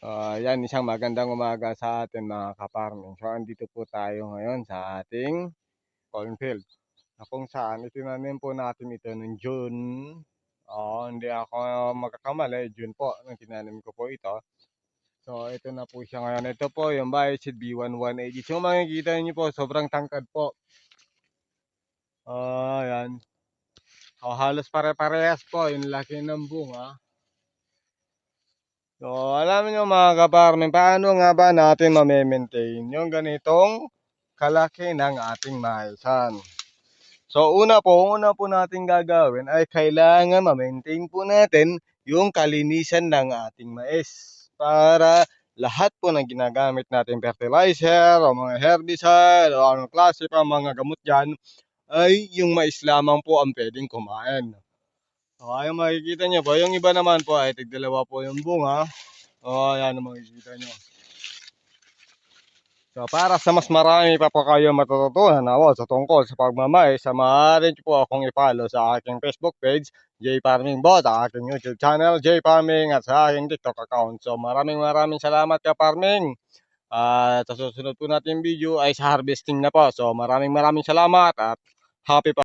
Yan isang magandang umaga sa atin mga ka-farming. So andito po tayo ngayon sa ating cornfield na kung saan itinanim po natin ito noong June. Hindi ako magkakamali, June po nung tinanim ko po ito. So ito na po siya ngayon. Ito po yung Bioseed B1180. So makikita niyo po sobrang tangkad po. Yan. Halos pare-parehas po yung laki ng bunga. So, alam niyo mga ka-farming, paano nga ba natin ma-maintain yung ganitong kalaki ng ating maisan? So, una po natin gagawin ay kailangan ma-maintain po natin yung kalinisan ng ating mais para lahat po ng ginagamit natin fertilizer o mga herbicide o anong klase pa mga gamot dyan ay yung mais lamang po ang pwedeng kumain. So, ayun makikita nyo po, yung iba naman po ay tigdalawa po yung bunga. Ayan ang makikita nyo. So, para sa mas marami pa po kayo matututunan sa tungkol sa pagmamais, maaari nyo po akong i-follow sa aking Facebook page, J Farming Bot, sa aking YouTube channel, J Farming, at sa aking TikTok account. So, maraming salamat ka farming. At sa susunod po natin video ay sa harvesting na po. So, maraming salamat at happy